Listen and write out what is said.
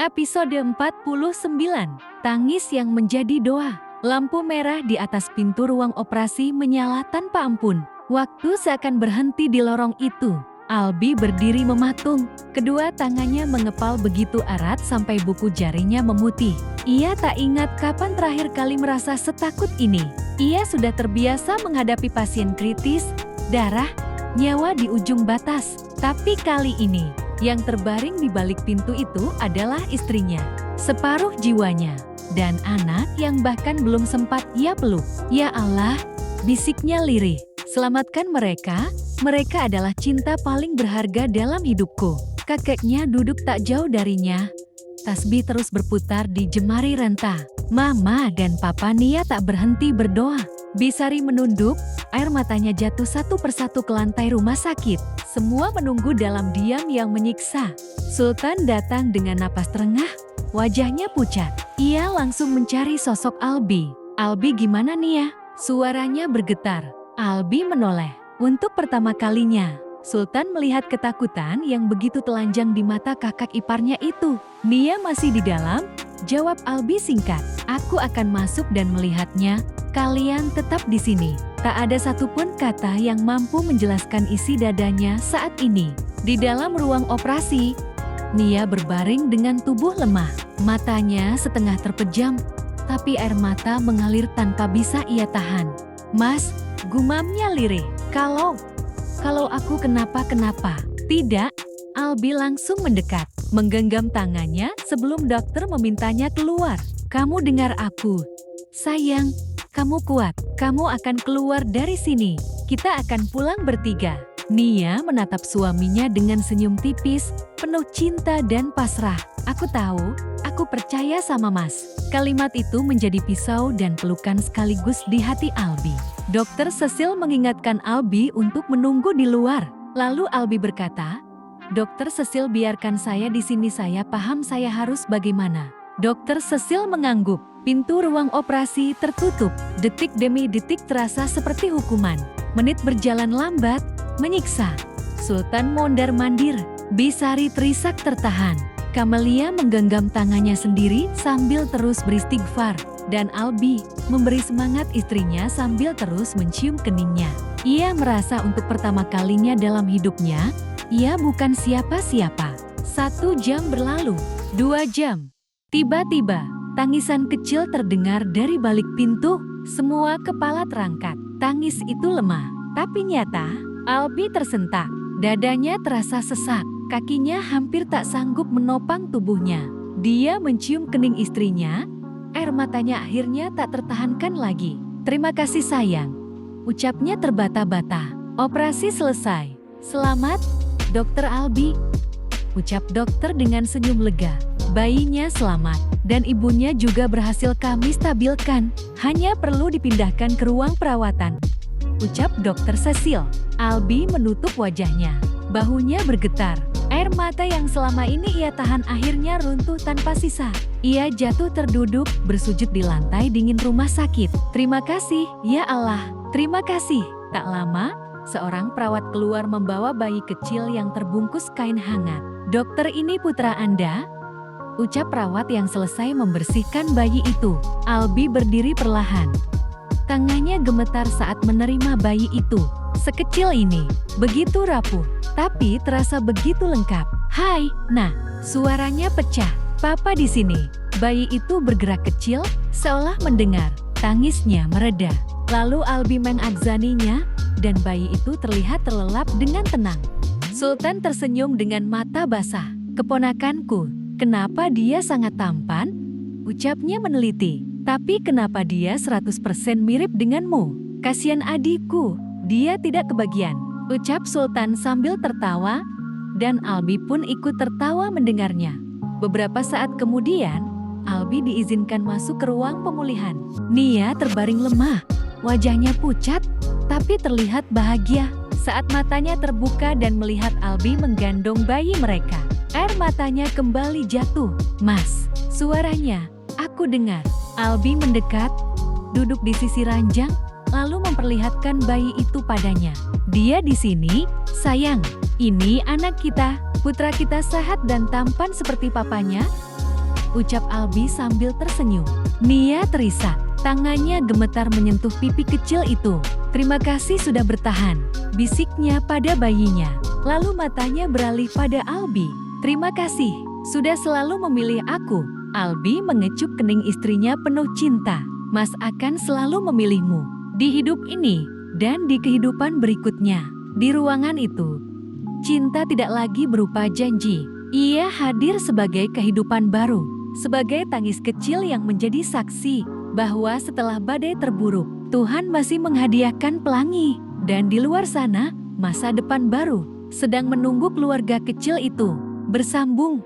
Episode 49, Tangis yang Menjadi Doa. Lampu merah di atas pintu ruang operasi menyala tanpa ampun. Waktu seakan berhenti di lorong itu. Albi berdiri mematung. Kedua tangannya mengepal begitu erat sampai buku jarinya memutih. Ia tak ingat kapan terakhir kali merasa setakut ini. Ia sudah terbiasa menghadapi pasien kritis, darah, nyawa di ujung batas. Tapi kali ini, yang terbaring di balik pintu itu adalah istrinya, separuh jiwanya, dan anak yang bahkan belum sempat ia peluk. Ya Allah, bisiknya lirih. Selamatkan mereka, mereka adalah cinta paling berharga dalam hidupku. Kakeknya duduk tak jauh darinya. Tasbih terus berputar di jemari renta. Mama dan Papa Nia tak berhenti berdoa. Bisari menunduk, air matanya jatuh satu persatu ke lantai rumah sakit. Semua menunggu dalam diam yang menyiksa. Sultan datang dengan napas terengah, wajahnya pucat. Ia langsung mencari sosok Albi. Albi gimana Nia? Suaranya bergetar. Albi menoleh. Untuk pertama kalinya, Sultan melihat ketakutan yang begitu telanjang di mata kakak iparnya itu. Nia masih di dalam? Jawab Albi singkat. Aku akan masuk dan melihatnya. Kalian tetap di sini. Tak ada satupun kata yang mampu menjelaskan isi dadanya saat ini. Di dalam ruang operasi, Nia berbaring dengan tubuh lemah. Matanya setengah terpejam, tapi air mata mengalir tanpa bisa ia tahan. Mas, gumamnya lirih. Kalau aku kenapa-kenapa? Tidak, Albi langsung mendekat, menggenggam tangannya sebelum dokter memintanya keluar. Kamu dengar aku. Sayang, kamu kuat. Kamu akan keluar dari sini. Kita akan pulang bertiga. Nia menatap suaminya dengan senyum tipis, penuh cinta dan pasrah. Aku tahu, aku percaya sama Mas. Kalimat itu menjadi pisau dan pelukan sekaligus di hati Albi. Dokter Cecil mengingatkan Albi untuk menunggu di luar. Lalu Albi berkata, Dokter Cecil biarkan saya di sini, saya paham saya harus bagaimana. Dokter Cecil mengangguk. Pintu ruang operasi tertutup. Detik demi detik terasa seperti hukuman. Menit berjalan lambat, menyiksa. Sultan mondar-mandir. Bisari terisak tertahan. Kamelia menggenggam tangannya sendiri sambil terus beristighfar. Dan Albi memberi semangat istrinya sambil terus mencium keningnya. Ia merasa untuk pertama kalinya dalam hidupnya, ia bukan siapa-siapa. 1 jam berlalu, 2 jam. Tiba-tiba, tangisan kecil terdengar dari balik pintu. Semua kepala terangkat. Tangis itu lemah, tapi nyata. Albi tersentak. Dadanya terasa sesak. Kakinya hampir tak sanggup menopang tubuhnya. Dia mencium kening istrinya. Air matanya akhirnya tak tertahankan lagi. Terima kasih sayang. Ucapnya terbata-bata. Operasi selesai. Selamat, Dokter Albi. Ucap dokter dengan senyum lega. Bayinya selamat, dan ibunya juga berhasil kami stabilkan. Hanya perlu dipindahkan ke ruang perawatan. Ucap Dokter Cecil. Albi menutup wajahnya. Bahunya bergetar. Air mata yang selama ini ia tahan akhirnya runtuh tanpa sisa. Ia jatuh terduduk, bersujud di lantai dingin rumah sakit. Terima kasih, ya Allah. Terima kasih. Tak lama, seorang perawat keluar membawa bayi kecil yang terbungkus kain hangat. Dokter, ini putra Anda? Ucap perawat yang selesai membersihkan bayi itu. Albi berdiri perlahan. Tangannya gemetar saat menerima bayi itu. Sekecil ini, begitu rapuh, tapi terasa begitu lengkap. Hai, nah, suaranya pecah. Papa di sini. Bayi itu bergerak kecil, seolah mendengar. Tangisnya mereda. Lalu Albi mengagzaninya, dan bayi itu terlihat terlelap dengan tenang. Sultan tersenyum dengan mata basah. Keponakanku, kenapa dia sangat tampan? Ucapnya meneliti. Tapi kenapa dia 100% mirip denganmu? Kasihan adikku, dia tidak kebagian. Ucap Sultan sambil tertawa, dan Albi pun ikut tertawa mendengarnya. Beberapa saat kemudian, Albi diizinkan masuk ke ruang pemulihan. Nia terbaring lemah, wajahnya pucat, tapi terlihat bahagia saat matanya terbuka dan melihat Albi menggandong bayi mereka. Air matanya kembali jatuh. Mas, suaranya, aku dengar. Albi mendekat, duduk di sisi ranjang, lalu memperlihatkan bayi itu padanya. Dia di sini, sayang. Ini anak kita, putra kita sehat dan tampan seperti papanya. ucap Albi sambil tersenyum. Nia terisak, tangannya gemetar menyentuh pipi kecil itu. Terima kasih sudah bertahan, bisiknya pada bayinya. Lalu matanya beralih pada Albi. Terima kasih, sudah selalu memilih aku. Albi mengecup kening istrinya penuh cinta. Mas akan selalu memilihmu, di hidup ini, dan di kehidupan berikutnya. Di ruangan itu, cinta tidak lagi berupa janji. Ia hadir sebagai kehidupan baru, sebagai tangis kecil yang menjadi saksi bahwa setelah badai terburuk, Tuhan masih menghadiahkan pelangi. Dan di luar sana, masa depan baru sedang menunggu keluarga kecil itu. Bersambung.